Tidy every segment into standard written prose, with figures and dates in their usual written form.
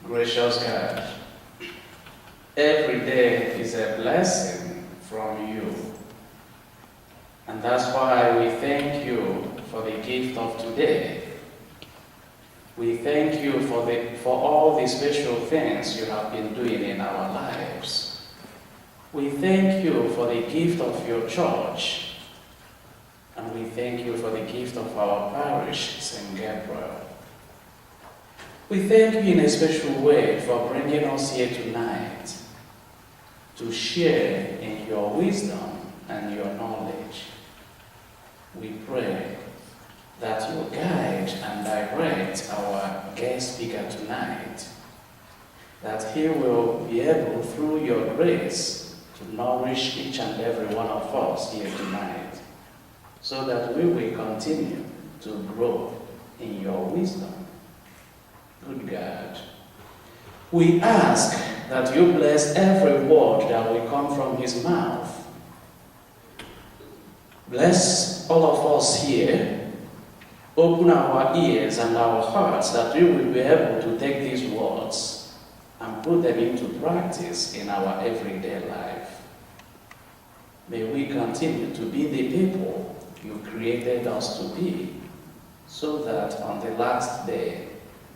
Gracious God, every day is a blessing from you. And that's why we thank you for the gift of today. We thank you for all the special things you have been doing in our lives. We thank you for the gift of your church. And we thank you for the gift of our parish, St. Gabriel. We thank you in a special way for bringing us here tonight to share in your wisdom and your knowledge. We pray that you guide and direct our guest speaker tonight, that he will be able, through your grace, to nourish each and every one of us here tonight, so that we will continue to grow in your wisdom. Good God, we ask that you bless every word that will come from his mouth. Bless all of us here. Open our ears and our hearts that we will be able to take these words and put them into practice in our everyday life. May we continue to be the people you created us to be, so that on the last day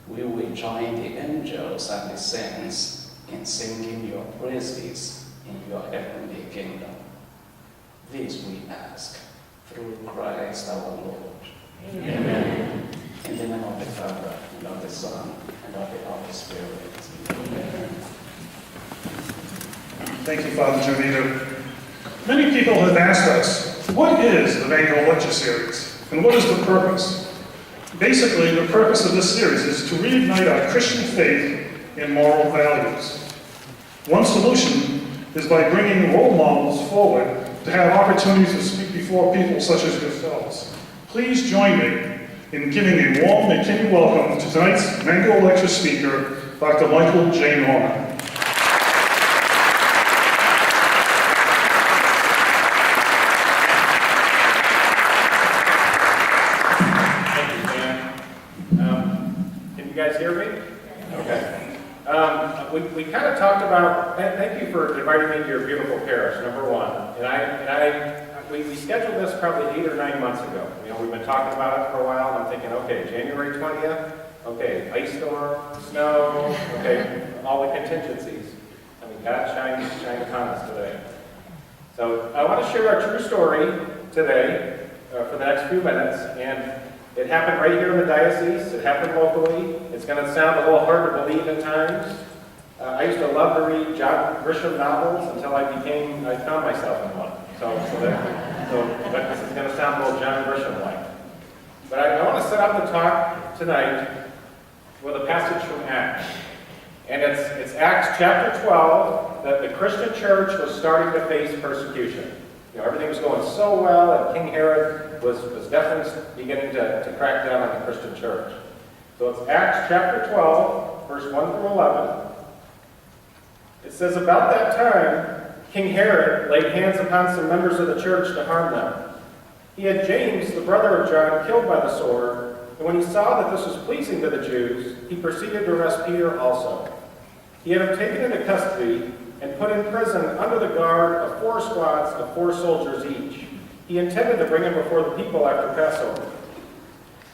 we will join the angels and the saints in singing your praises in your heavenly kingdom. This we ask through Christ our Lord. Amen. In the name of the Father, and of the Son, and of the Holy Spirit. Amen. Thank you, Father Jonita. Many people have asked us, what is the Vanguard Lecture Series, and what is the purpose? Basically, the purpose of this series is to reignite our Christian faith and moral values. One solution is by bringing role models forward to have opportunities to speak before people such as yourselves. Please join me in giving a warm McKinney welcome to tonight's Vanguard Lecture speaker, Dr. Michael J. Norman. We kind of talked about, thank you for inviting me to your beautiful parish, number one. We scheduled this probably 8 or 9 months ago. You know, we've been talking about it for a while, and I'm thinking, okay, January 20th, okay, ice storm, snow, okay, all the contingencies. I mean, God shine upon us today. So I want to share our true story today for the next few minutes, and it happened right here in the diocese. It happened locally. It's going to sound a little hard to believe at times. I used to love to read John Grisham novels until I found myself in one. But this is going to sound a little John Grisham-like. But I want to set up the talk tonight with a passage from Acts. And it's Acts chapter 12, that the Christian church was starting to face persecution. You know, everything was going so well, and King Herod was definitely beginning to crack down on the Christian church. So it's Acts chapter 12, verse 1 through 11. It says, about that time, King Herod laid hands upon some members of the church to harm them. He had James, the brother of John, killed by the sword, and when he saw that this was pleasing to the Jews, he proceeded to arrest Peter also. He had him taken into custody and put in prison under the guard of 4 squads of 4 soldiers each. He intended to bring him before the people after Passover.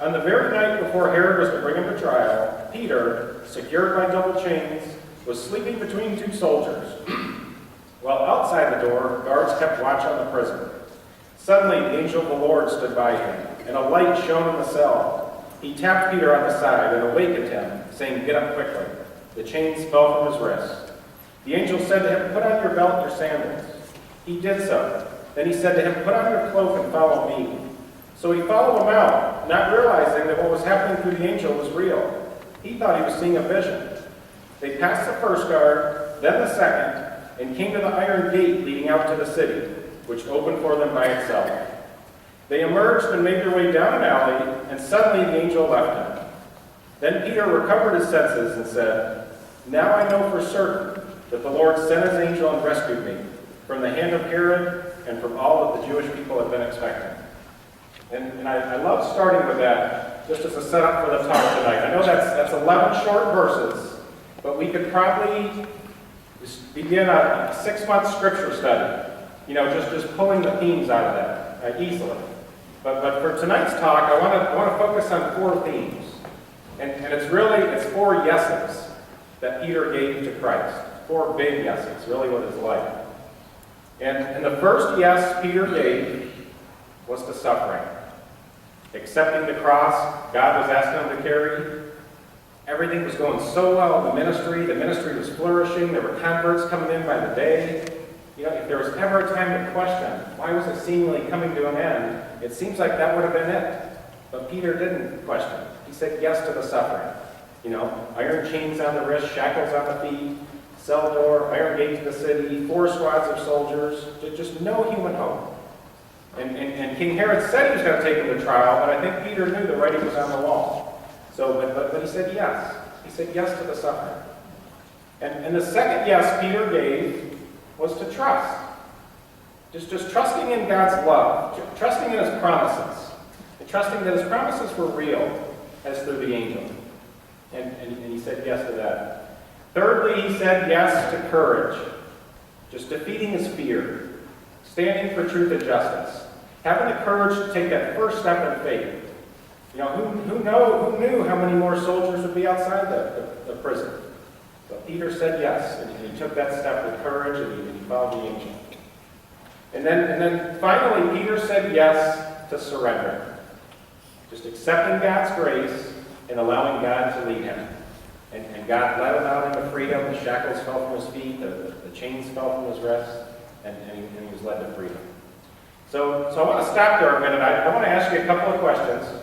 On the very night before Herod was to bring him to trial, Peter, secured by double chains, was sleeping between 2 soldiers. While outside the door, guards kept watch on the prison. Suddenly, the angel of the Lord stood by him, and a light shone in the cell. He tapped Peter on the side and awakened him, saying, "Get up quickly." The chains fell from his wrists. The angel said to him, "Put on your belt and your sandals." He did so. Then he said to him, "Put on your cloak and follow me." So he followed him out, not realizing that what was happening through the angel was real. He thought he was seeing a vision. They passed the first guard, then the second, and came to the iron gate leading out to the city, which opened for them by itself. They emerged and made their way down an alley, and suddenly the angel left him. Then Peter recovered his senses and said, "Now I know for certain that the Lord sent his angel and rescued me from the hand of Herod and from all that the Jewish people had been expecting." And I love starting with that, just as a setup for the talk tonight. I know that's 11 short verses, but we could probably begin a 6-month scripture study, just pulling the themes out of that easily. But for tonight's talk, I want to focus on 4 themes. And it's 4 yeses that Peter gave to Christ. 4 big yeses, really what it's like. And the first yes Peter gave was to suffering. Accepting the cross God was asking him to carry. Everything was going so well in the ministry was flourishing, there were converts coming in by the day. If there was ever a time to question, why was it seemingly coming to an end, it seems like that would have been it. But Peter didn't question. He said yes to the suffering. Iron chains on the wrist, shackles on the feet, cell door, iron gate to the city, 4 squads of soldiers, just no human hope. And King Herod said he was going to take him to trial, but I think Peter knew the writing was on the wall. But he said yes. He said yes to the suffering. And the second yes Peter gave was to trust. Just trusting in God's love, trusting in his promises, and trusting that his promises were real as through the angel. And he said yes to that. Thirdly, he said yes to courage, just defeating his fear, standing for truth and justice, having the courage to take that first step in faith. Who knew how many more soldiers would be outside the prison? But Peter said yes, and he took that step with courage, and he followed the angel. And then finally, Peter said yes to surrender, just accepting God's grace and allowing God to lead him. And God led him out into freedom. The shackles fell from his feet, the chains fell from his wrists, and he was led to freedom. So I want to stop there a minute. I want to ask you a couple of questions.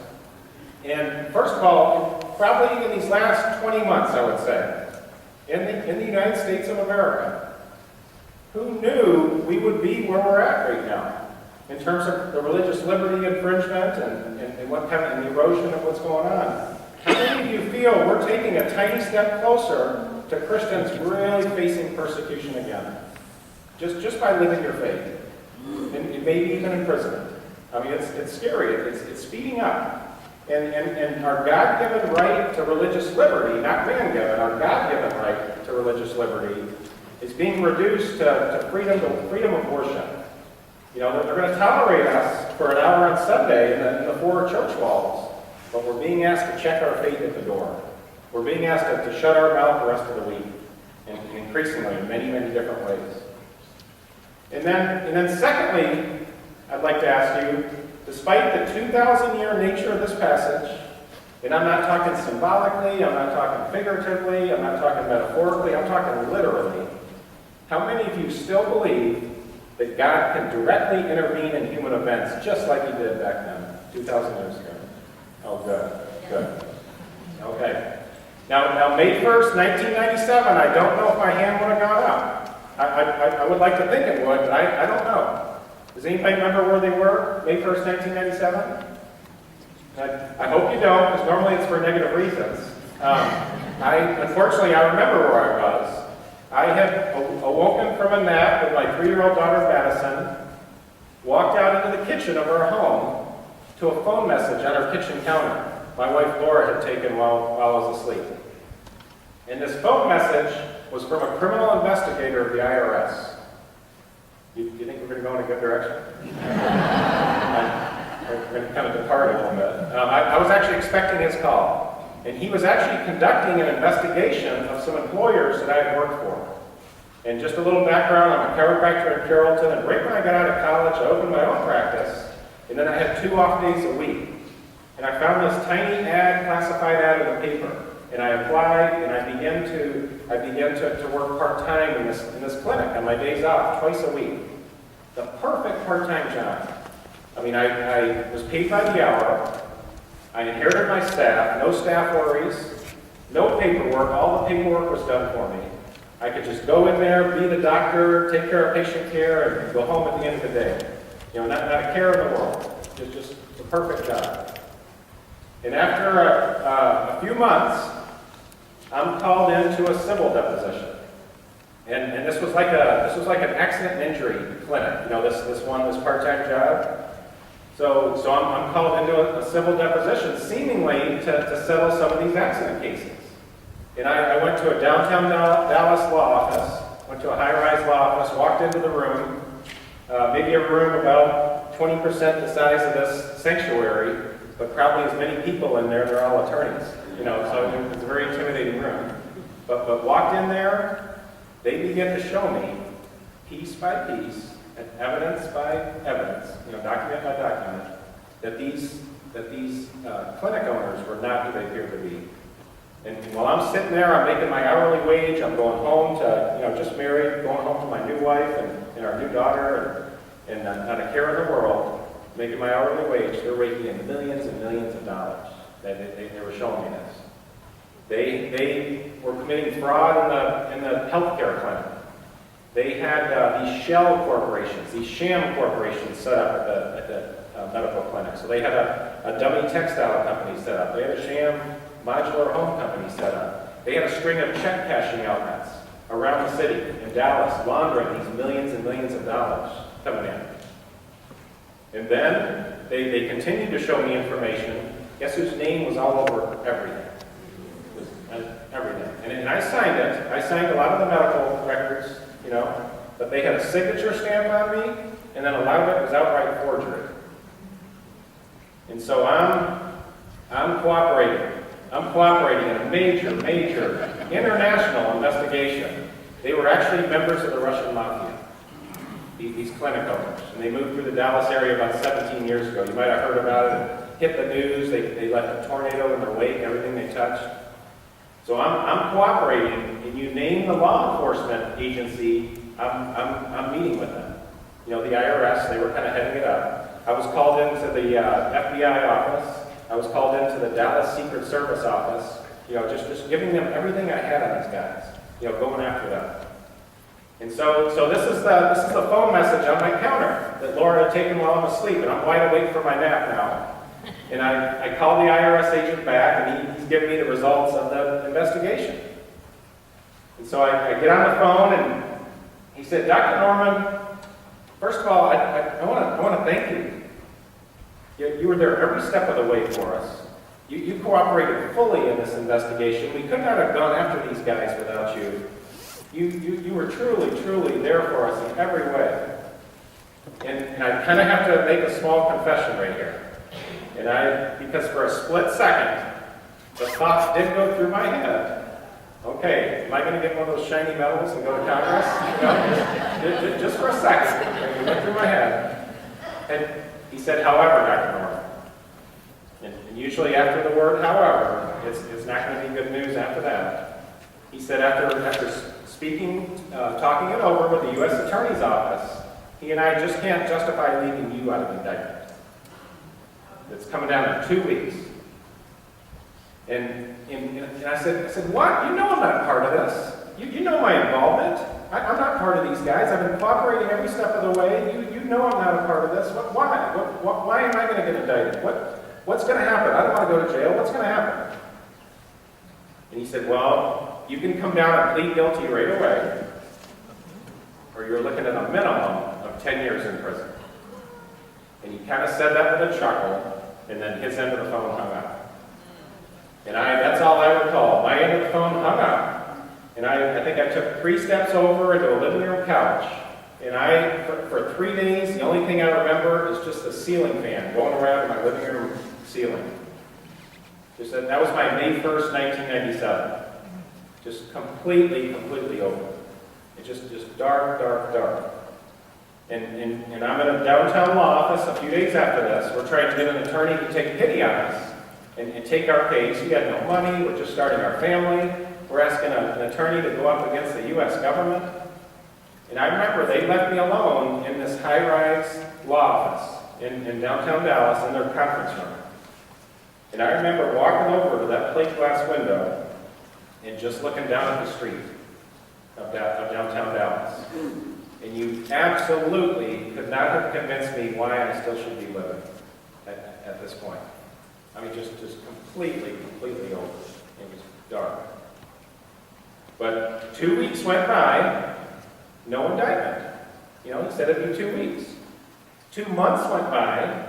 And first of all, probably in these last 20 months, I would say, in the United States of America, who knew we would be where we're at right now in terms of the religious liberty infringement and what kind of the erosion of what's going on? How many of you feel we're taking a tiny step closer to Christians really facing persecution again? Just by living your faith, and maybe even imprisonment. I mean, it's scary. It's speeding up. And our God-given right to religious liberty, not man-given, our God-given right to religious liberty is being reduced to freedom of worship. They're going to tolerate us for an hour on Sunday in the 4 church walls, but we're being asked to check our faith at the door. We're being asked to shut our mouth the rest of the week, and increasingly in many, many different ways. And then secondly, I'd like to ask you, despite the 2,000-year nature of this passage, and I'm not talking symbolically, I'm not talking figuratively, I'm not talking metaphorically, I'm talking literally, how many of you still believe that God can directly intervene in human events just like he did back then, 2,000 years ago? Oh, good. Okay. Now May 1st, 1997, I don't know if my hand would have gone up. I would like to think it would, but I don't know. Does anybody remember where they were May 1st, 1997? I hope you don't, because normally it's for negative reasons. Unfortunately, I remember where I was. I had awoken from a nap with my 3-year-old daughter, Madison, walked out into the kitchen of our home to a phone message on our kitchen counter my wife Laura had taken while I was asleep. And this phone message was from a criminal investigator of the IRS. You think we're going to go in a good direction? We're going to kind of depart a little bit. I was actually expecting his call. And he was actually conducting an investigation of some employers that I had worked for. And just a little background, I'm a chiropractor in Carrollton, and right when I got out of college, I opened my own practice, and then I had 2 off days a week. And I found this tiny ad, classified ad in the paper. And I applied, and I began to work part-time in this clinic on my days off, twice a week. The perfect part-time job. I mean, I was paid by the hour. I inherited my staff, no staff worries, no paperwork. All the paperwork was done for me. I could just go in there, be the doctor, take care of patient care, and go home at the end of the day. Not a care in the world. Just the perfect job. And after a few months, I'm called into a civil deposition. And this was like an accident and injury clinic, this part-time job. So I'm called into a civil deposition, seemingly to settle some of these accident cases. And I went to a downtown Dallas law office, went to a high-rise law office, walked into the room, maybe a room about 20% the size of this sanctuary, but probably as many people in there, they're all attorneys, you know, so it's a very intimidating room. But walked in there, they began to show me, piece by piece, and evidence by evidence, you know, document by document, that these clinic owners were not who they appeared to be. And while I'm sitting there, I'm making my hourly wage, I'm going home to, you know, just married, going home to my new wife and our new daughter, and on a care in the world, making my hourly wage, they're raking in millions and millions of dollars. They were showing me this. They were committing fraud in the healthcare clinic. They had these shell corporations, these sham corporations set up at the medical clinic. So they had a dummy textile company set up. They had a sham modular home company set up. They had a string of check cashing outlets around the city in Dallas, laundering these millions and millions of dollars coming in. And then they continued to show me information. Guess whose name was all over everything? Everything. And I signed it. I signed a lot of the medical records, you know, but they had a signature stamp on me, and then a lot of it was outright forgery. And so I'm cooperating. I'm cooperating in a major international investigation. They were actually members of the Russian mafia, these clinic owners. And they moved through the Dallas area about 17 years ago. You might have heard about it. It hit the news. They left a tornado in their wake, everything they touched. So I'm cooperating, and you name the law enforcement agency, I'm meeting with them. You know, the IRS, they were kind of heading it up. I was called into the FBI office. I was called into the Dallas Secret Service office, you know, just giving them everything I had on these guys, you know, going after them. And so this is the phone message on my counter that Laura had taken while I'm asleep, and I'm wide awake for my nap now. And I called the IRS agent back, and he's giving me the results of the investigation. And so I get on the phone, and he said, Dr. Norman, first of all, I want to thank you. You were there every step of the way for us. You cooperated fully in this investigation. We could not have gone after these guys without you. You were truly there for us in every way. And I kind of have to make a small confession right here. Because for a split second, the thought did go through my head. Okay, am I going to get one of those shiny medals and go to Congress? You know, just for a second, it went through my head. And he said, however, Dr. Norman. And usually after the word however, it's not going to be good news after that. He said after speaking, talking it over with the U.S. Attorney's Office, he and I just can't justify leaving you out of the indictment. It's coming down in 2 weeks. And I said, what? You know I'm not part of this. You know my involvement. I'm not part of these guys. I've been cooperating every step of the way. You know I'm not a part of this. Why? Why am I going to get indicted? What's going to happen? I don't want to go to jail. What's going to happen? And he said, well, you can come down and plead guilty right away, or you're looking at a minimum of 10 years in prison. And he kind of said that with a chuckle, and then his end of the phone hung up. And that's all I recall. My end of the phone hung up, and I think I took 3 steps over into a living room couch, and for 3 days, the only thing I remember is just a ceiling fan going around my living room ceiling. That was my May 1st, 1997. Just completely over. It's just dark. And I'm in a downtown law office a few days after this. We're trying to get an attorney to take pity on us and take our case. We had no money. We're just starting our family. We're asking an attorney to go up against the U.S. government. And I remember they left me alone in this high-rise law office in downtown Dallas in their conference room. And I remember walking over to that plate glass window and just looking down at the street of downtown Dallas. And you absolutely could not have convinced me why I still should be living at this point. I mean, just completely over. It was dark. But 2 weeks went by, no indictment. You know, he said it'd be 2 weeks. 2 months went by,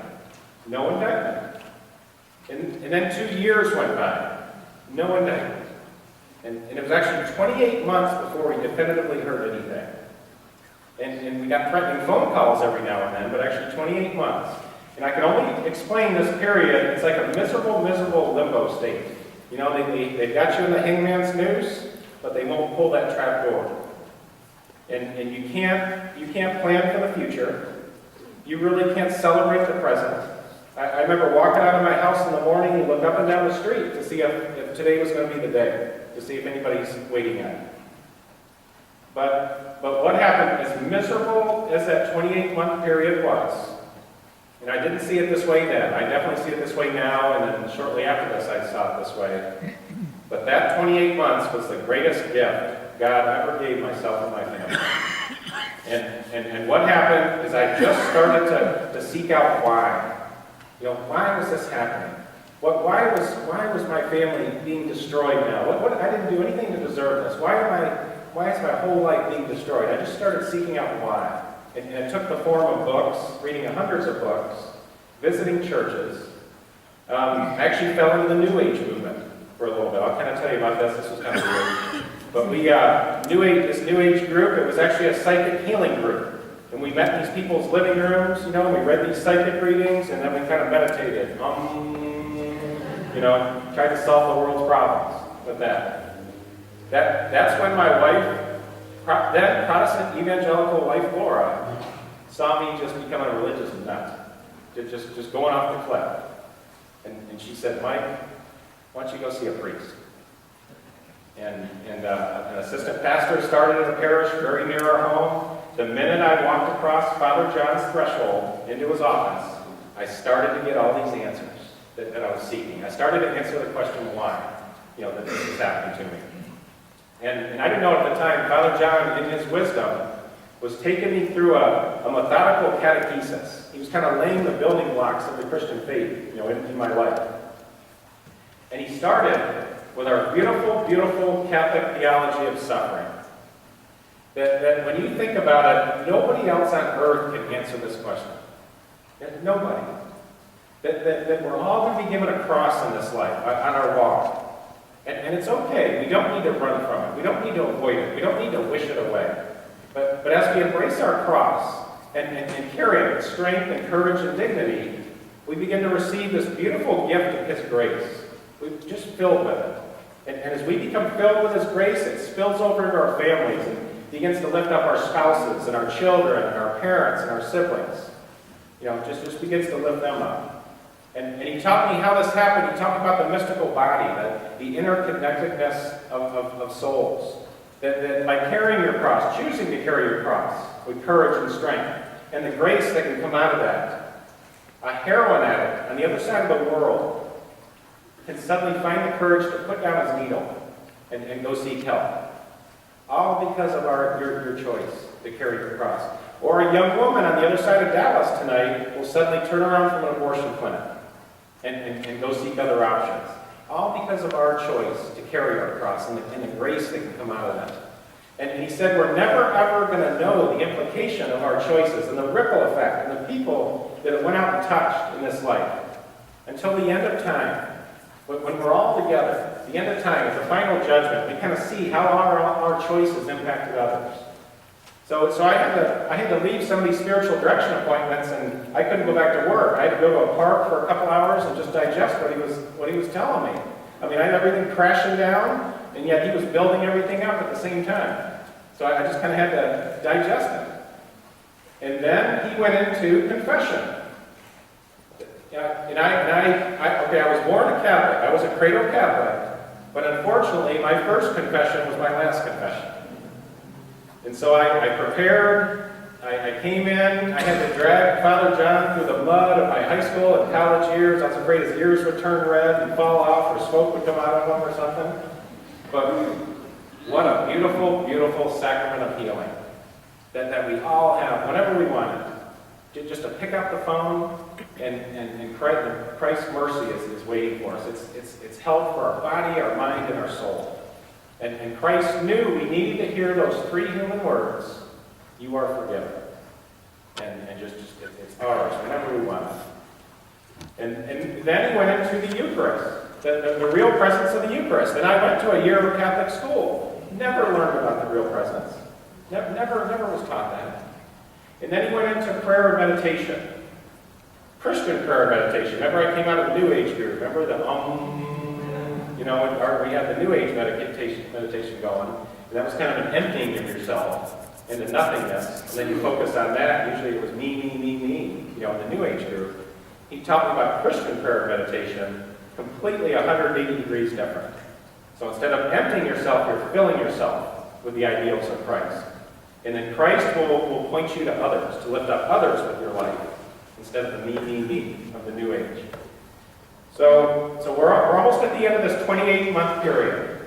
no indictment. And then 2 years went by, no indictment. And it was actually 28 months before we definitively heard anything. And we got threatening phone calls every now and then, but actually 28 months. And I can only explain this period, it's like a miserable, miserable limbo state. You know, they've got you in the hangman's noose, but they won't pull that trap door. And you can't plan for the future. You really can't celebrate the present. I remember walking out of my house in the morning and look up and down the street to see if today was going to be the day, to see if anybody's waiting at me. But what happened, as miserable as that 28-month period was, and I didn't see it this way then, I definitely see it this way now, and then shortly after this I saw it this way. But that 28 months was the greatest gift God ever gave myself and my family. And what happened is I just started to seek out why. You know, why was this happening? Why was my family being destroyed now? I didn't do anything to deserve this. Why is my whole life being destroyed? I just started seeking out why. And it took the form of books, reading hundreds of books, visiting churches. I actually fell into the New Age movement for a little bit. I'll kind of tell you about this. This was kind of weird. But this New Age group, it was actually a psychic healing group. And we met in these people's living rooms, you know, and we read these psychic readings, and then we kind of meditated. You know, tried to solve the world's problems with that. That's when my wife, then Protestant evangelical wife Laura, saw me just becoming a religious nut. Just going off the cliff. And she said, Mike, why don't you go see a priest? And an assistant pastor started in a parish very near our home. The minute I walked across Father John's threshold into his office, I started to get all these answers that I was seeking. I started to answer the question why, you know, that this was happening to me. And I didn't know at the time, Father John, in his wisdom, was taking me through a methodical catechesis. He was kind of laying the building blocks of the Christian faith, you know, in my life. And he started with our beautiful, beautiful Catholic theology of suffering. That when you think about it, nobody else on earth can answer this question. Nobody. That we're all going to be given a cross in this life, on our walk. And it's okay. We don't need to run from it. We don't need to avoid it. We don't need to wish it away. But as we embrace our cross and carry it with strength and courage and dignity, we begin to receive this beautiful gift of His grace. We're just filled with it. And as we become filled with His grace, it spills over into our families and begins to lift up our spouses and our children and our parents and our siblings. You know, just begins to lift them up. And He taught me how this happened. He talked about the mystical body, the interconnectedness of souls. That by carrying your cross, choosing to carry your cross with courage and strength, and the grace that can come out of that, a heroin addict on the other side of the world can suddenly find the courage to put down his needle and go seek help. All because of your choice to carry your cross. Or a young woman on the other side of Dallas tonight will suddenly turn around from an abortion clinic and go seek other options. All because of our choice to carry our cross and the grace that can come out of that. And he said we're never ever going to know the implication of our choices and the ripple effect and the people that it went out and touched in this life until the end of time. When we're all together, the end of time, at the final judgment, we kind of see how our choices impacted others. So I had to leave some of these spiritual direction appointments, and I couldn't go back to work. I had to go to a park for a couple hours and just digest what he was telling me. I mean, I had everything crashing down, and yet he was building everything up at the same time. So I just kind of had to digest it. And then he went into confession. I was born a Catholic. I was a cradle Catholic. But unfortunately, my first confession was my last confession. And so I prepared, I came in, I had to drag Father John through the mud of my high school and college years. I was afraid his ears would turn red and fall off or smoke would come out of them or something. But what a beautiful, beautiful sacrament of healing that we all have whenever we want it. Just to pick up the phone and Christ's mercy is waiting for us. It's help for our body, our mind, and our soul. And Christ knew we needed to hear those three human words, you are forgiven. And just it's ours whenever we want it. And then he went into the Eucharist. the real presence of the Eucharist. And I went to a year of Catholic school, never learned about the real presence, never was taught that. And then he went into prayer and meditation, Christian prayer and meditation. Remember, I came out of the New Age group. Remember the we had the New Age meditation going, and that was kind of an emptying of yourself into nothingness, and then you focus on that. Usually it was me, in the New Age group. He taught me about Christian prayer and meditation, completely 180 degrees different. So instead of emptying yourself, you're filling yourself with the ideals of Christ. And then Christ will point you to others, to lift up others with your life, instead of the me of the New Age. So we're almost at the end of this 28-month period.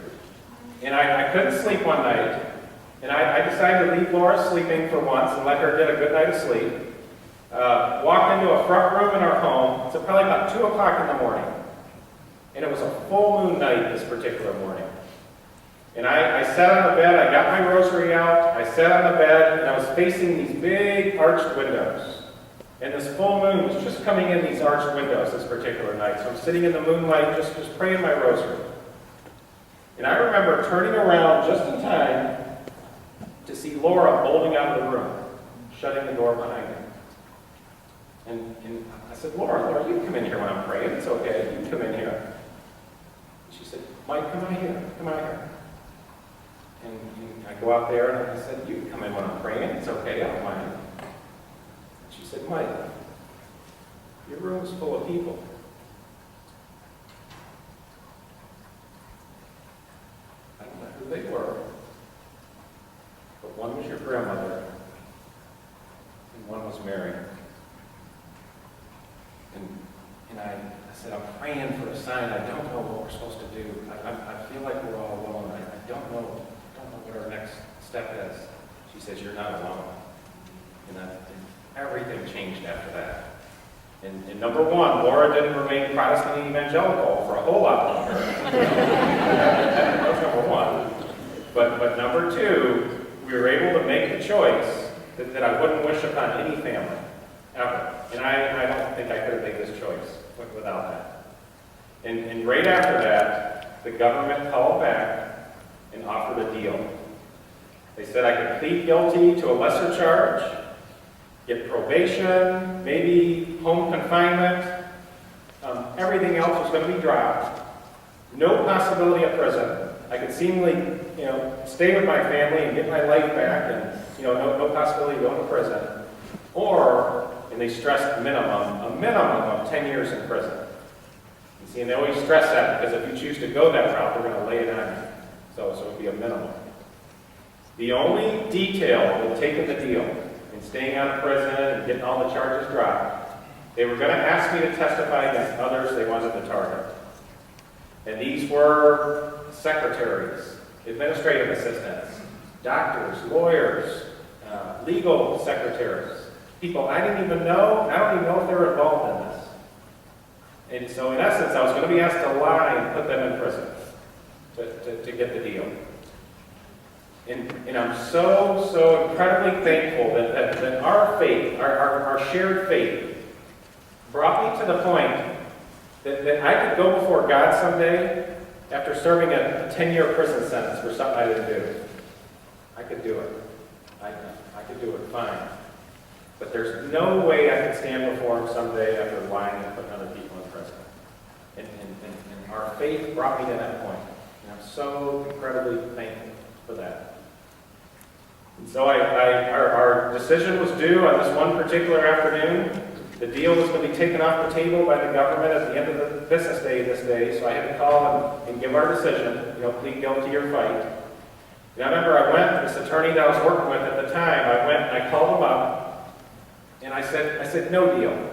And I couldn't sleep one night. And I decided to leave Laura sleeping for once and let her get a good night of sleep. Walked into a front room in our home. It's probably about 2 o'clock in the morning. And it was a full moon night this particular morning. And I sat on the bed, I got my rosary out, I sat on the bed, and I was facing these big arched windows. And this full moon was just coming in these arched windows this particular night. So I'm sitting in the moonlight just praying my rosary. And I remember turning around just in time to see Laura bolting out of the room, shutting the door behind her. And I said, Laura, you come in here when I'm praying. It's okay, you come in here. She said, Mike, come on here. And I go out there and I said, you come in when I'm praying. It's okay, I don't mind. She said, Mike, your room's full of people. I don't know who they were, but one was your grandmother and one was Mary. And I said, I'm praying for a sign. I don't know what we're supposed to do. I feel like we're all alone. I don't know what our next step is. She says, you're not alone. And everything changed after that. And number one, Laura didn't remain Protestant evangelical for a whole lot longer. That was number one. But number two, we were able to make the choice that I wouldn't wish upon any family, ever. And I don't think I could have made this choice without that. And right after that, the government called back and offered a deal. They said I could plead guilty to a lesser charge, get probation, maybe home confinement. Everything else was going to be dropped. No possibility of prison. I could seemingly, stay with my family and get my life back, and no possibility of going to prison. Or, and they stressed a minimum of 10 years in prison. You see, and they always stress that because if you choose to go that route, they're going to lay it on you. So it would be a minimum. The only detail of taking the deal and staying out of prison and getting all the charges dropped, they were going to ask me to testify against others they wanted to target. And these were secretaries, administrative assistants, doctors, lawyers, legal secretaries, people I didn't even know, and I don't even know if they were involved in this. And so in essence, I was going to be asked to lie and put them in prison to get the deal. And I'm so incredibly thankful that our faith, our shared faith, brought me to the point that I could go before God someday after serving a 10-year prison sentence for something I didn't do. I could do it. I could do it fine. But there's no way I could stand before him someday after lying and putting other people in prison. And our faith brought me to that point. And I'm so incredibly thankful for that. And so our decision was due on this one particular afternoon. The deal was going to be taken off the table by the government at the end of the business day this day, so I had to call and give our decision, plead guilty or fight. And I remember I went, this attorney that I was working with at the time, I went and I called him up, and I said, no deal.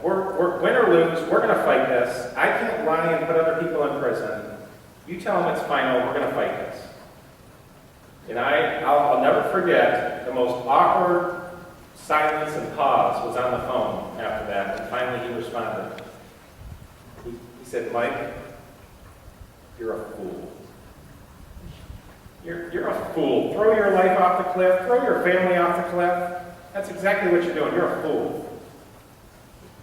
We're win or lose, we're going to fight this. I can't lie and put other people in prison. You tell them it's final, we're going to fight this. And I'll never forget the most awkward silence and pause was on the phone after that, and finally he responded. He said, Mike, you're a fool. You're a fool. Throw your life off the cliff, throw your family off the cliff. That's exactly what you're doing. You're a fool.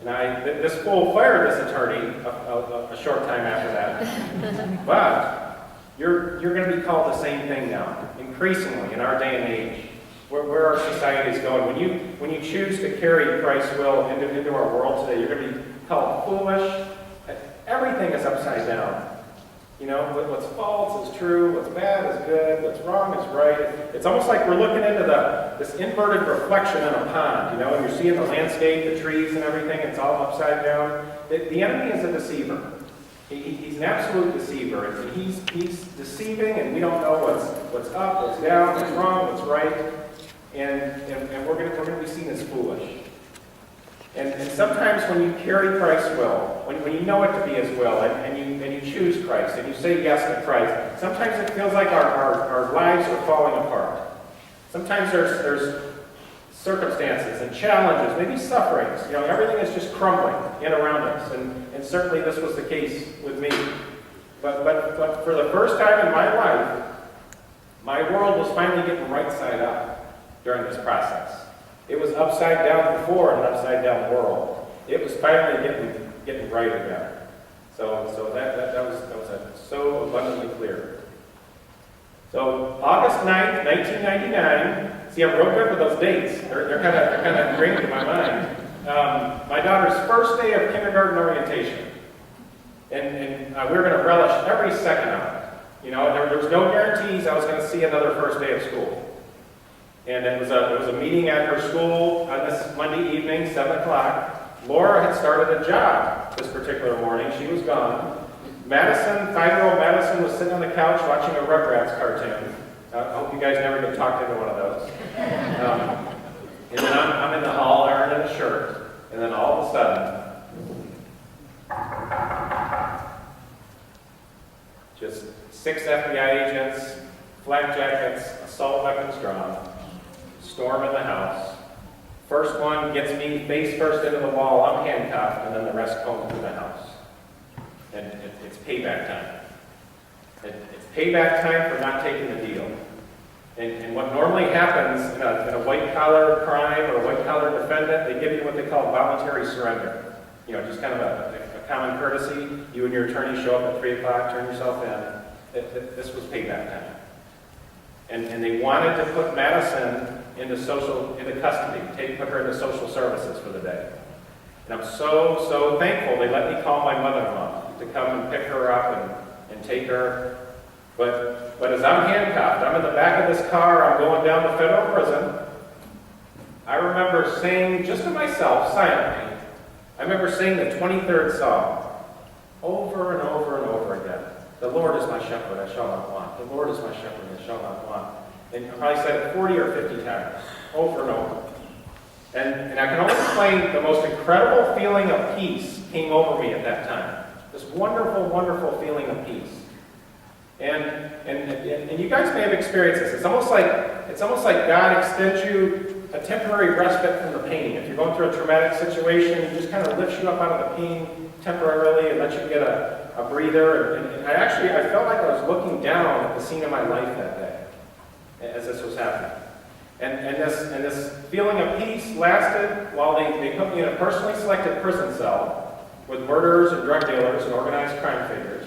And this fool fired this attorney a short time after that. But you're going to be called the same thing now, increasingly in our day and age, where our society is going. When you choose to carry Christ's will into our world today, you're going to be called foolish. Everything is upside down. You know, what's false is true, what's bad is good, what's wrong is right. It's almost like we're looking into this inverted reflection in a pond, you know, and you're seeing the landscape, the trees and everything, it's all upside down. The enemy is a deceiver. He's an absolute deceiver. And he's deceiving, and we don't know what's up, what's down, what's wrong, what's right. And we're going to be seen as foolish. And sometimes when you carry Christ's will, when you know it to be His will, and you choose Christ, and you say yes to Christ, sometimes it feels like our lives are falling apart. Sometimes there's circumstances and challenges, maybe sufferings. You know, everything is just crumbling in around us, and certainly this was the case with me. But for the first time in my life, my world was finally getting right side up during this process. It was upside down before, an upside down world. It was finally getting right again. So that was so abundantly clear. So August 9th, 1999. See, I'm real good with those dates. They're kind of ingrained in my mind. My daughter's first day of kindergarten orientation, and we were going to relish every second of it. You know, there was no guarantees I was going to see another first day of school. And it was a meeting at her school on this Monday evening, 7 o'clock. Laura had started a job this particular morning. She was gone. Madison, 5-year-old Madison, was sitting on the couch watching a Rugrats cartoon. I hope you guys never get talked into one of those. And then I'm in the hall ironing a shirt. And then all of a sudden, just 6 FBI agents, flak jackets, assault weapons drawn. Storm in the house. First one gets me face first into the wall, I'm handcuffed, and then the rest comb through the house. And it's payback time. It's payback time for not taking the deal. And what normally happens in a white-collar crime or a white-collar defendant, they give you what they call voluntary surrender. You know, just kind of a common courtesy. You and your attorney show up at 3 o'clock, turn yourself in. This was payback time. And they wanted to put Madison into custody, put her into social services for the day. And I'm so thankful they let me call my mother-in-law to come and pick her up and take her. But as I'm handcuffed, I'm in the back of this car, I'm going down to federal prison. I remember saying, just to myself, silently, I remember saying the 23rd Psalm over and over and over again. The Lord is my shepherd, I shall not want. The Lord is my shepherd, I shall not want. And I probably said it 40 or 50 times, over and over. And I can only explain the most incredible feeling of peace came over me at that time. This wonderful, wonderful feeling of peace. And you guys may have experienced this. It's almost like God extends you a temporary respite from the pain. If you're going through a traumatic situation, He just kind of lifts you up out of the pain temporarily and lets you get a breather. And I felt like I was looking down at the scene of my life that day as this was happening. And this feeling of peace lasted while they put me in a personally selected prison cell with murderers and drug dealers and organized crime figures.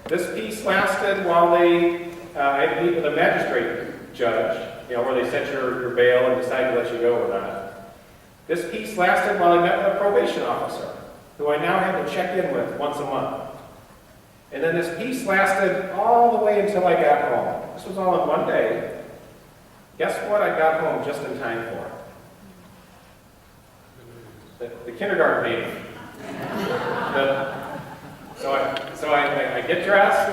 This peace lasted while I had to meet with a magistrate judge, you know, where they set your bail and decide to let you go or not. This peace lasted while I met with a probation officer, who I now have to check in with once a month. And then this peace lasted all the way until I got home. This was all in one day. Guess what I got home just in time for? The kindergarten meeting. So I get dressed,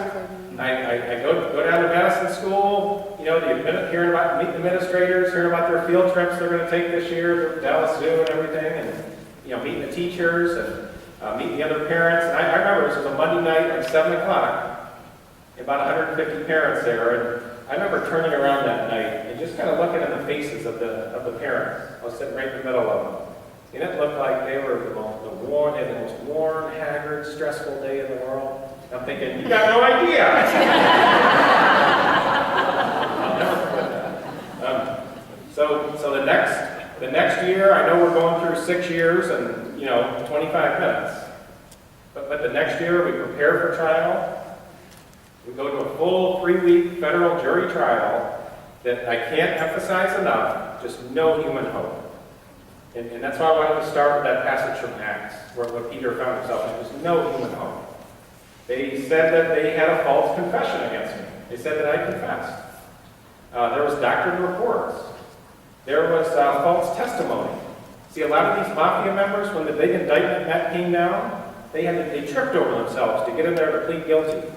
I go down to Madison School, you know, meet the administrators, hearing about their field trips they're going to take this year, to Dallas Zoo and everything, and, you know, meeting the teachers and meeting the other parents. And I remember this was a Monday night, like 7 o'clock, about 150 parents there, and I remember turning around that night and just kind of looking at the faces of the parents. I was sitting right in the middle of them. And it looked like they were the most worn, haggard, stressful day in the world. And I'm thinking, you got no idea. I'll never forget that. So the next year, I know we're going through 6 years, and 25 minutes. But the next year, we prepare for trial. We go to a full 3-week federal jury trial that I can't emphasize enough, just no human hope. And that's why I wanted to start with that passage from Acts, where Peter found himself in. There's no human hope. They said that they had a false confession against me. They said that I confessed. There was doctored reports. There was false testimony. See, a lot of these mafia members, when the big indictment came down, they tripped over themselves to get in there to plead guilty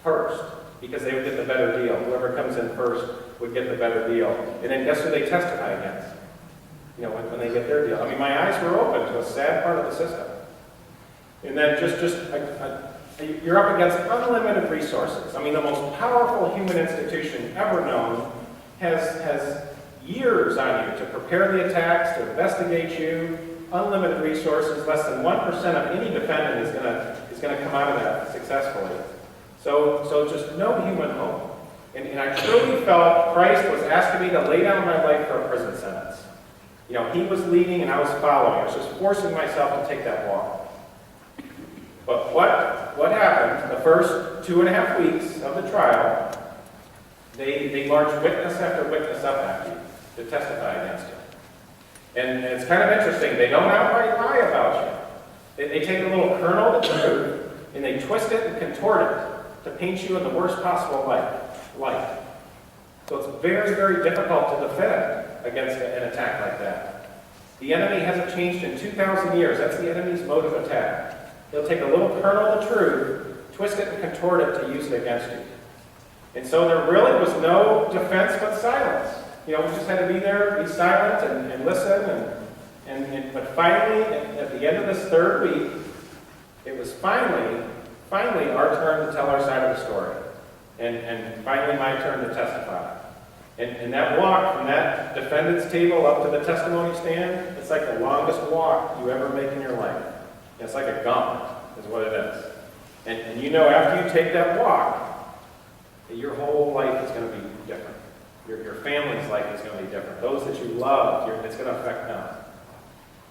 first, because they would get the better deal. Whoever comes in first would get the better deal. And then guess who they testify against? When they get their deal. I mean, my eyes were open to a sad part of the system. And then you're up against unlimited resources. I mean, the most powerful human institution ever known has years on you to prepare the attacks, to investigate you, unlimited resources. Less than 1% of any defendant is going to come out of that successfully. So just no human hope. And I truly felt Christ was asking me to lay down my life for a prison sentence. He was leading and I was following. I was just forcing myself to take that walk. But what happened, the first 2.5 weeks of the trial, they marched witness after witness up after you to testify against you. And it's kind of interesting. They don't outright lie about you. They take a little kernel of the truth and they twist it and contort it to paint you in the worst possible light. So it's very, very difficult to defend against an attack like that. The enemy hasn't changed in 2,000 years. That's the enemy's mode of attack. He'll take a little kernel of the truth, twist it and contort it to use it against you. And so there really was no defense but silence. We just had to be there, be silent and listen. But finally, at the end of this 3rd week, it was finally our turn to tell our side of the story. And finally my turn to testify. And that walk from that defendant's table up to the testimony stand, it's like the longest walk you ever make in your life. It's like a gauntlet, is what it is. And after you take that walk, your whole life is going to be different. Your family's life is going to be different. Those that you love, it's going to affect them.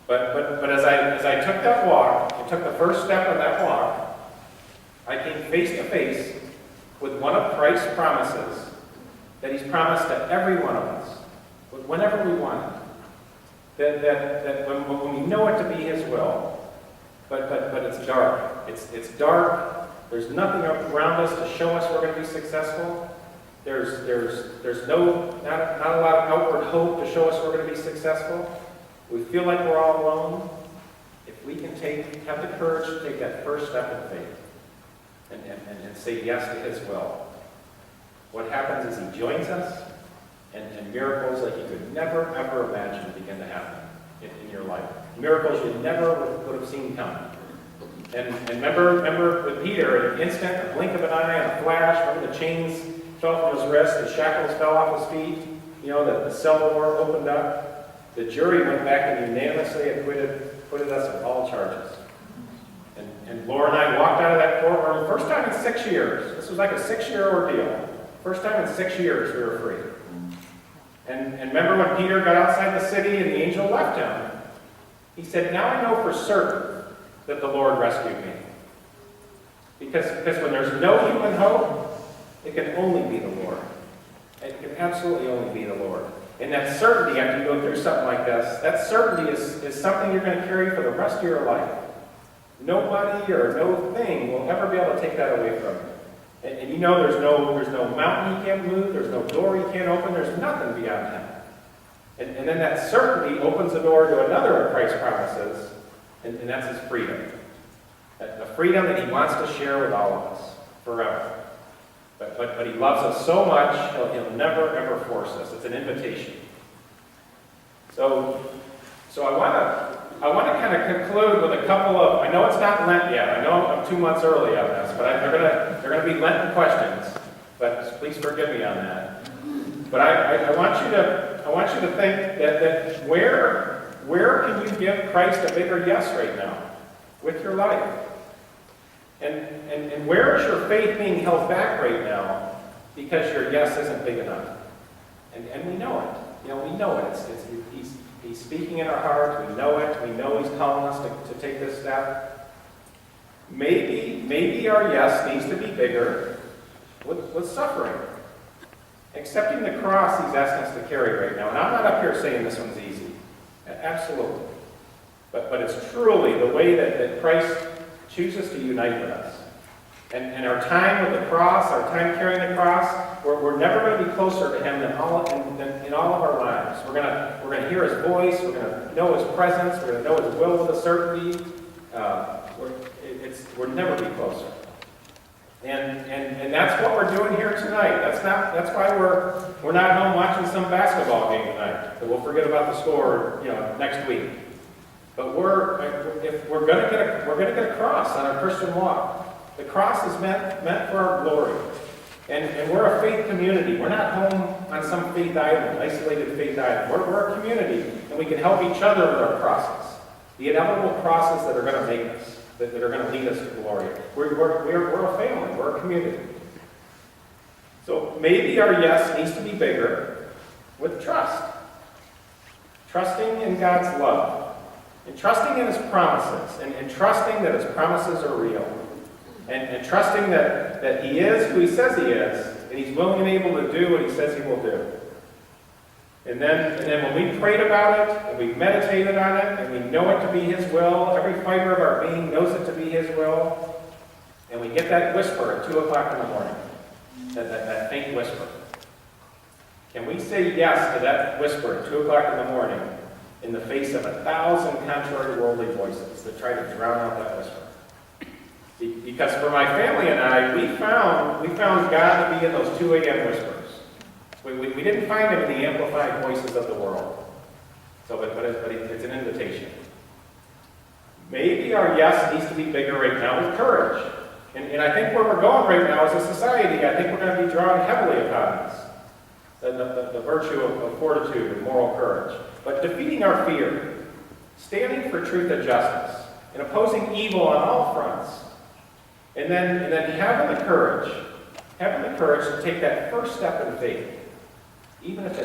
But as I took that walk, I took the first step of that walk, I came face to face with one of Christ's promises that He's promised to every one of us, whenever we want it. That when we know it to be His will, but it's dark. It's dark. There's nothing around us to show us we're going to be successful. There's not a lot of outward hope to show us we're going to be successful. We feel like we're all alone. If we can have the courage to take that first step in faith and say yes to His will, what happens is He joins us, and miracles like you could never, ever imagine begin to happen in your life. Miracles you never would have seen coming. And remember with Peter, an instant, a blink of an eye, and a flash, remember the chains fell from his wrists, the shackles fell off his feet, the cell door opened up. The jury went back and unanimously acquitted us of all charges. And Laura and I walked out of that courtroom, first time in 6 years. This was like a 6-year ordeal. First time in 6 years we were free. And remember when Peter got outside the city and the angel left him? He said, "Now I know for certain that the Lord rescued me." Because when there's no human hope, it can only be the Lord. It can absolutely only be the Lord. And that certainty, after you go through something like this, that certainty is something you're going to carry for the rest of your life. Nobody or no thing will ever be able to take that away from you. And there's no mountain He can't move, there's no door He can't open, there's nothing beyond Him. And then that certainty opens the door to another of Christ's promises, and that's His freedom. The freedom that He wants to share with all of us forever. But He loves us so much, He'll never, ever force us. It's an invitation. So I want to kind of conclude with a couple of, I know it's not Lent yet, I know I'm 2 months early on this, but they're going to be Lenten questions, but please forgive me on that. But I want you to think that where can you give Christ a bigger yes right now with your life? And where is your faith being held back right now because your yes isn't big enough? And we know it. We know it. He He's speaking in our heart. We know it. We know He's calling us to take this step. Maybe our yes needs to be bigger with suffering. Accepting the cross He's asking us to carry right now. And I'm not up here saying this one's easy. Absolutely. But it's truly the way that Christ chooses to unite with us. And our time with the cross, our time carrying the cross, we're never going to be closer to Him than in all of our lives. We're going to hear His voice. We're going to know His presence. We're going to know His will with a certainty. We'll never be closer. And that's what we're doing here tonight. That's why we're not home watching some basketball game tonight. That we'll forget about the score, next week. But we're going to get a cross on our Christian walk. The cross is meant for our glory. And we're a faith community. We're not home on some faith island, isolated faith island. We're a community, and we can help each other with our crosses. The inevitable crosses that are going to make us, that are going to lead us to glory. We're a family. We're a community. So maybe our yes needs to be bigger with trust. Trusting in God's love. And trusting in His promises. And trusting that His promises are real. And trusting that He is who He says He is, and He's willing and able to do what He says He will do. And then when we prayed about it, and we meditated on it, and we know it to be His will, every fiber of our being knows it to be His will, and we get that whisper at 2 o'clock in the morning, that faint whisper. Can we say yes to that whisper at 2 o'clock in the morning in the face of 1,000 contrary worldly voices that try to drown out that whisper? Because for my family and I, we found God to be in those 2 a.m. whispers. We didn't find Him in the amplified voices of the world. But it's an invitation. Maybe our yes needs to be bigger right now with courage. And I think where we're going right now as a society, I think we're going to be drawing heavily upon this. The virtue of fortitude and moral courage. But defeating our fear, standing for truth and justice, and opposing evil on all fronts. And then having the courage to take that first step in faith. Even if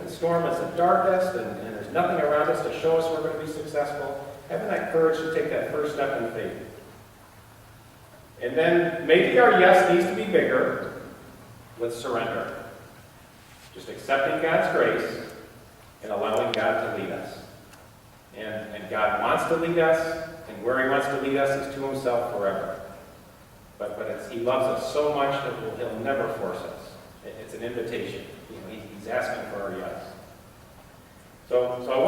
the storm is the darkest and there's nothing around us to show us we're going to be successful, having that courage to take that first step in faith. And then maybe our yes needs to be bigger with surrender. Just accepting God's grace and allowing God to lead us. And God wants to lead us, and where He wants to lead us is to Himself forever. But He loves us so much that He'll never force us. It's an invitation. He's asking for our yes. So I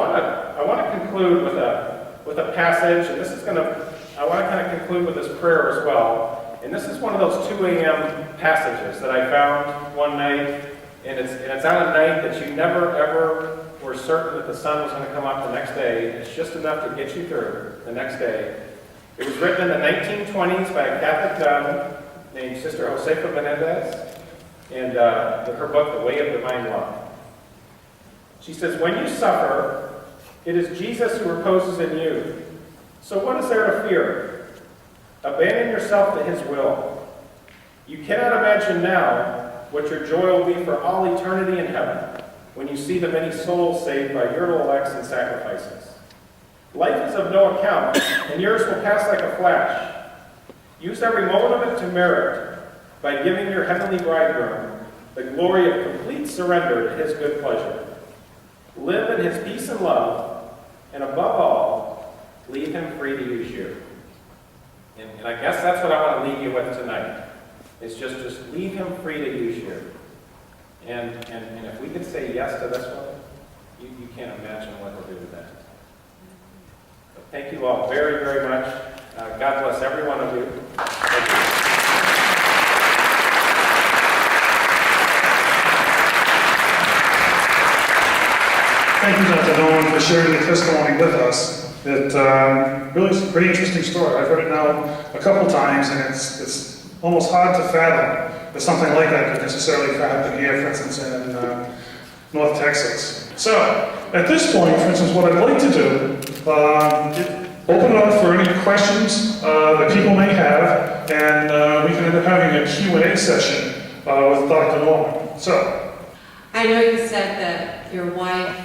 want to conclude with a passage, and I want to kind of conclude with this prayer as well. And this is one of those 2 a.m. passages that I found one night, and it's on a night that you never ever were certain that the sun was going to come up the next day. It's just enough to get you through the next day. It was written in the 1920s by a Catholic nun named Sister Josefa Menendez, and her book, The Way of Divine Love. She says, "When you suffer, it is Jesus who reposes in you. So what is there to fear? Abandon yourself to His will. You cannot imagine now what your joy will be for all eternity in heaven when you see the many souls saved by your elects and sacrifices. Life is of no account, and yours will pass like a flash. Use every moment of it to merit by giving your heavenly bridegroom the glory of complete surrender to His good pleasure. Live in His peace and love, and above all, leave Him free to use you." And I guess that's what I want to leave you with tonight. Is just leave Him free to use you. And if we could say yes to this one, you can't imagine what we'll do with that. So thank you all very, very much. God bless every one of you. Thank you. Thank you, Dr. Nolan, for sharing your testimony with us. It really is a pretty interesting story. I've heard it now a couple times, and it's almost hard to fathom that something like that could necessarily happen here, for instance, in North Texas. So, at this point, for instance, what I'd like to do, open it up for any questions that people may have, and we can end up having a Q&A session with Dr. Nolan. So, I know you said that that your wife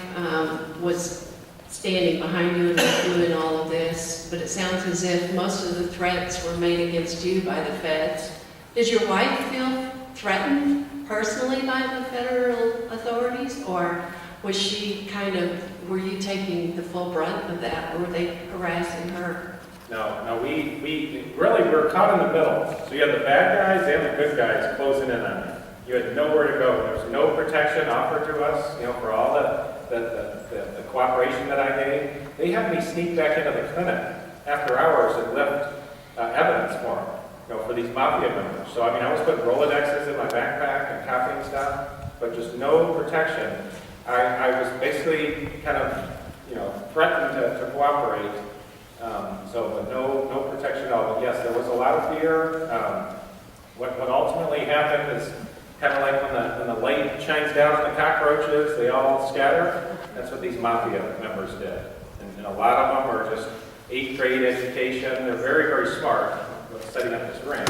was standing behind you and was doing all of this, but it sounds as if most of the threats were made against you by the feds. Did your wife feel threatened personally by the federal authorities, or was she were you taking the full brunt of that, or were they harassing her? No, we really were caught in the middle. So you had the bad guys and the good guys closing in on you. You had nowhere to go. There was no protection offered to us, for all the cooperation that I gave. They had me sneak back into the clinic after hours and left evidence for them, for these mafia members. So, I was putting Rolodexes in my backpack and copying stuff, but just no protection. I was basically kind of, threatened to cooperate. But no protection at all. But yes, there was a lot of fear. What ultimately happened is kind of like when the light shines down on the cockroaches, they all scatter. That's what these mafia members did. And a lot of them are just 8th grade education. They're very, very smart with setting up this ring.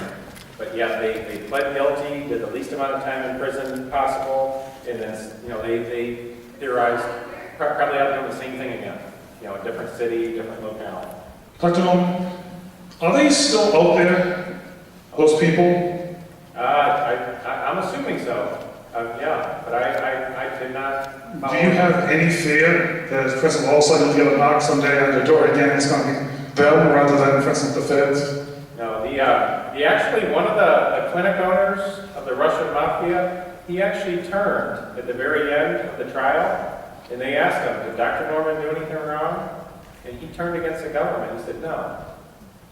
But yet they pled guilty, did the least amount of time in prison possible, and then they theorized probably out doing the same thing again. A different city, different locale. Dr. Norman, are they still out there, those people? I'm assuming so. Yeah, but I did not follow. Do you have any fear that, for instance, all of a sudden you'll get a knock someday on your door again, it's going to be them rather than, for instance, the feds? No, actually one of the clinic owners of the Russian mafia, he actually turned at the very end of the trial, and they asked him, did Dr. Norman do anything wrong? And he turned against the government. He said, no,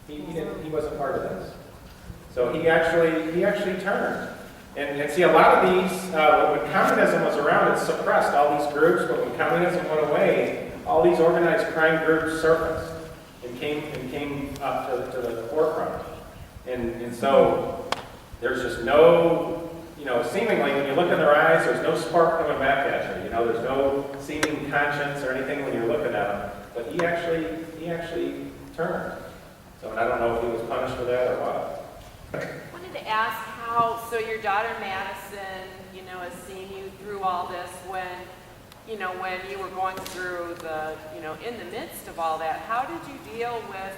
he wasn't part of this. So he actually turned. And see, a lot of these, when communism was around, it suppressed all these groups, but when communism went away, all these organized crime groups surfaced and came up to the forefront. And so there's just no, seemingly when you look in their eyes, there's no spark coming back at you. There's no seeming conscience or anything when you're looking at them. But he actually turned. So I don't know if he was punished for that or what. I wanted to ask so your daughter Madison, has seen you through all this when you were going through in the midst of all that, how did you deal with,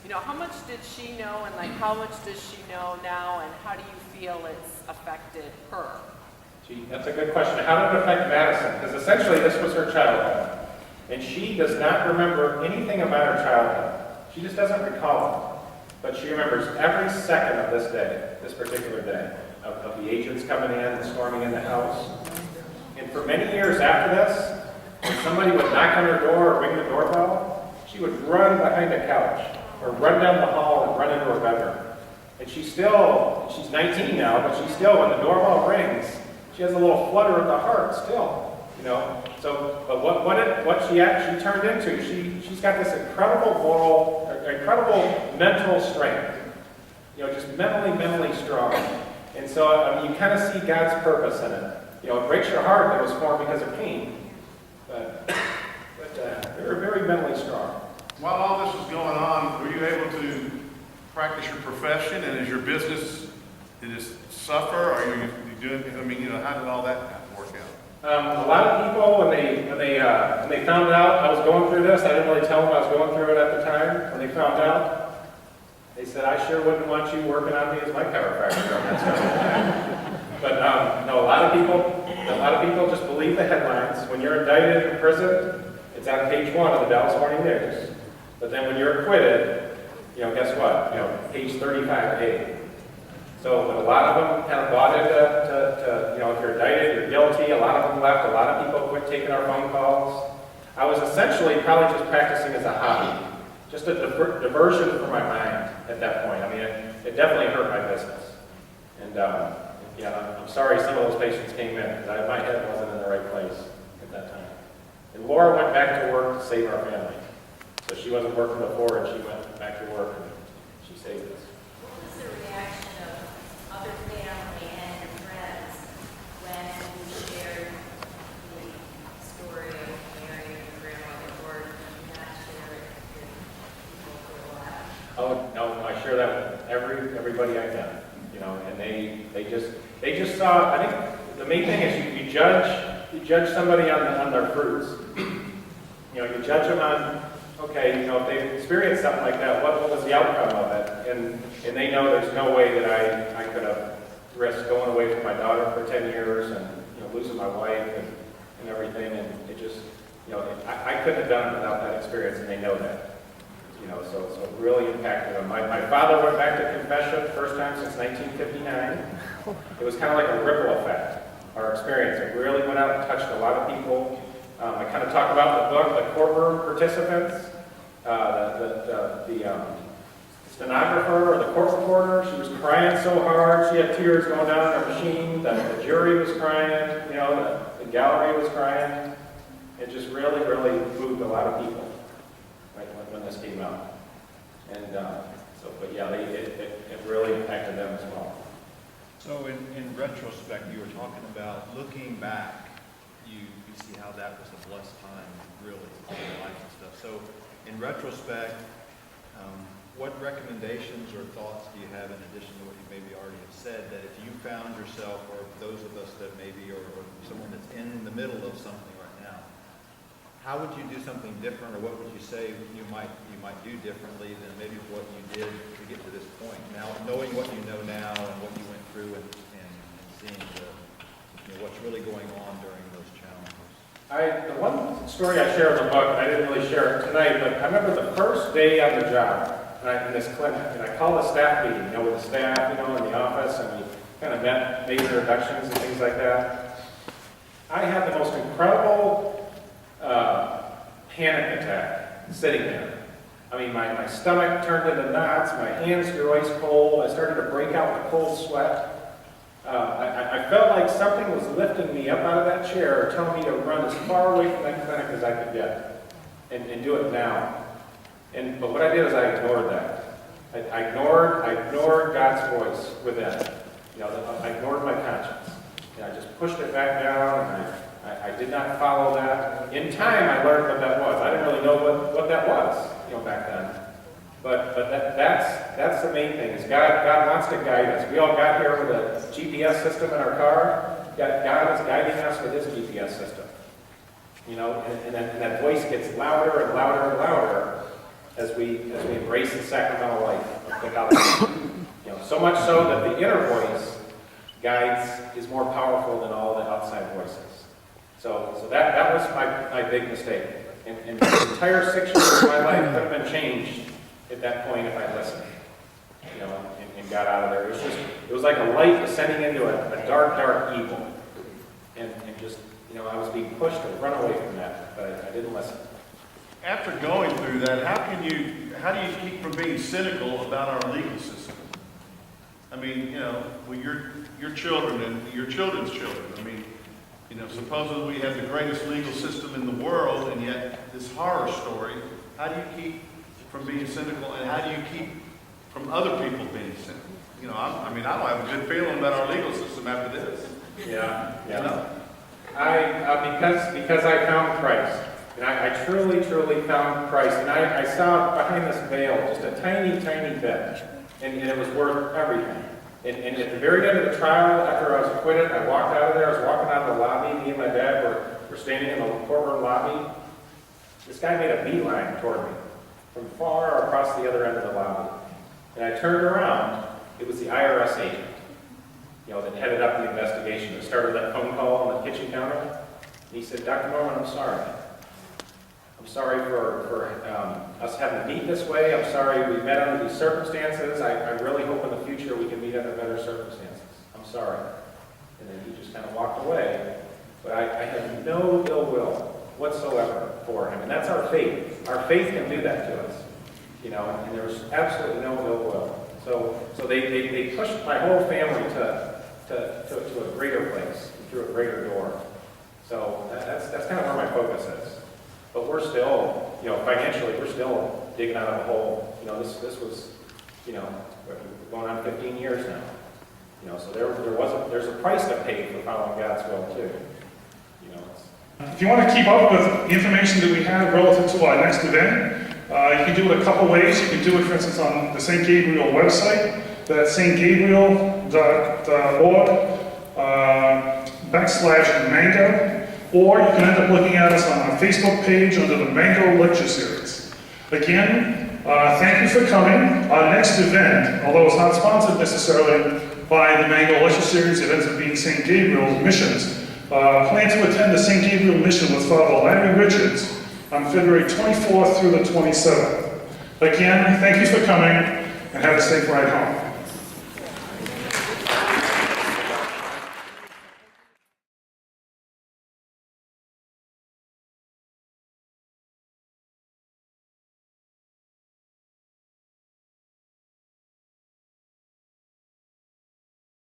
how much did she know and how much does she know now and how do you feel it's affected her? Gee, that's a good question. How did it affect Madison? Because essentially this was her childhood. And she does not remember anything about her childhood. She just doesn't recall it. But she remembers every second of this day, this particular day, of the agents coming in and storming in the house. And for many years after this, when somebody would knock on her door or ring the doorbell, she would run behind a couch or run down the hall and run into her bedroom. And she's 19 now, but she's still, when the doorbell rings, she has a little flutter of the heart still, So, but what she actually turned into, she's got this incredible mental strength, just mentally strong. And so you kind of see God's purpose in it. It breaks your heart that it was formed because of pain, but they're very mentally strong. While all this was going on, were you able to practice your profession, and is your business, did it suffer, or are you doing, how did all that work out? A lot of people, when they found out I was going through this, I didn't really tell them I was going through it at the time. When they found out, they said, I sure wouldn't want you working on me as my chiropractor. But no, a lot of people just believe the headlines. When you're indicted in prison, it's on page 1 of the Dallas Morning News. But then when you're acquitted, guess what? Page 35A. So a lot of them kind of bought into, if you're indicted, you're guilty. A lot of them left. A lot of people quit taking our phone calls. I was essentially probably just practicing as a hobby, just a diversion for my mind at that point. It definitely hurt my business. And I'm sorry some of those patients came in because my head wasn't in the right place at that time. And Laura went back to work to save our family. So she wasn't working before, and she went back to work, and she saved us. What was the reaction of other family and your friends when you shared the story of Mary and your grandmother, or did you not share it with people for a while? Oh no, I share that with everybody I met, and they just saw. I think the main thing is you judge somebody on their fruits. You know, you judge them on, okay, you know, if they experienced something like that, what was the outcome of it? And they know there's no way that I could have risked going away from my daughter for 10 years and, you know, losing my wife and everything. And it just, you know, I couldn't have done it without that experience, and they know that. You know, so it really impacted them. My father went back to confession, first time since 1959. It was kind of like a ripple effect, our experience. It really went out and touched a lot of people. I kind of talk about the book, the courtroom participants, the stenographer or the court reporter. She was crying so hard, she had tears going down her machine. The jury was crying, you know, the gallery was crying. It just really, really moved a lot of people, right, when this came out. And but yeah, it really impacted them as well. So in retrospect, you were talking about looking back, you see how that was a blessed time, really, in your life and stuff. So in retrospect, what recommendations or thoughts do you have in addition to what you maybe already have said, that if you found yourself, or those of us that maybe, or someone that's in the middle of something right now, how would you do something different, or what would you say you might do differently than maybe what you did to get to this point? Now, knowing what you know now and what you went through and seeing what's really going on during those challenges. The one story I share in the book, I didn't really share it tonight, but I remember the first day on the job in this clinic, and I called a staff meeting, you know, with the staff, you know, in the office, and we kind of made introductions and things like that. I had the most incredible panic attack sitting there. I mean, my stomach turned into knots, my hands grew ice cold, I started to break out with cold sweat. I felt like something was lifting me up out of that chair, telling me to run as far away from that clinic as I could get, and do it now. But what I did is I ignored that. I ignored God's voice within. You know, I ignored my conscience. And I just pushed it back down, and I did not follow that. In time, I learned what that was. I didn't really know what that was, you know, back then. But that's the main thing, is God wants to guide us. We all got here with a GPS system in our car. God is guiding us with His GPS system. You know, and that voice gets louder and louder and louder as we embrace the sacramental life of Catholicism. You know, so much so that the inner voice is more powerful than all the outside voices. So that was my big mistake. And the entire 6 years of my life could have been changed at that point if I listened, you know, and got out of there. It was like a light descending into a dark, dark evil. And just, you know, I was being pushed to run away from that, but I didn't listen. After going through that, how do you keep from being cynical about our legal system? I mean, you know, with your children and your children's children, I mean, you know, supposedly we have the greatest legal system in the world, and yet this horror story, how do you keep from being cynical, and how do you keep from other people being cynical? You know, I mean, I don't have a good feeling about our legal system after this. Yeah. You know? Because I found Christ, and I truly, truly found Christ, and I saw behind this veil just a tiny, tiny bit, and it was worth everything. And at the very end of the trial, after I was acquitted, I walked out of there. I was walking out of the lobby. Me and my dad were standing in the courtroom lobby. This guy made a beeline toward me from far across the other end of the lobby. And I turned around. It was the IRS agent, you know, that headed up the investigation, that started that phone call on the kitchen counter. And he said, "Dr. Norman, I'm sorry. I'm sorry for us having to meet this way. I'm sorry we met under these circumstances. I really hope in the future we can meet under better circumstances. I'm sorry." And then he just kind of walked away. But I have no ill will whatsoever for him. And that's our faith. Our faith can do that to us. You know, and there was absolutely no ill will. So they pushed my whole family to a greater place, through a greater door. So that's kind of where my focus is. But we're still, you know, financially, we're still digging out of a hole. You know, this was, you know, going on 15 years now. You know, so there's a price to pay for following God's will too. You know, If you want to keep up with the information that we have relative to our next event, you can do it a couple ways. You can do it, for instance, on the St. Gabriel website. That's stgabriel.org /mango. or you can end up looking at us on our Facebook page under the Mango Lecture Series. Again, thank you for coming. Our next event, although it's not sponsored necessarily by the Mango Lecture Series, it ends up being St. Gabriel's Missions. Plan to attend the St. Gabriel Mission with Father Larry Richards on February 24th through the 27th. Again, thank you for coming, and have a safe ride home.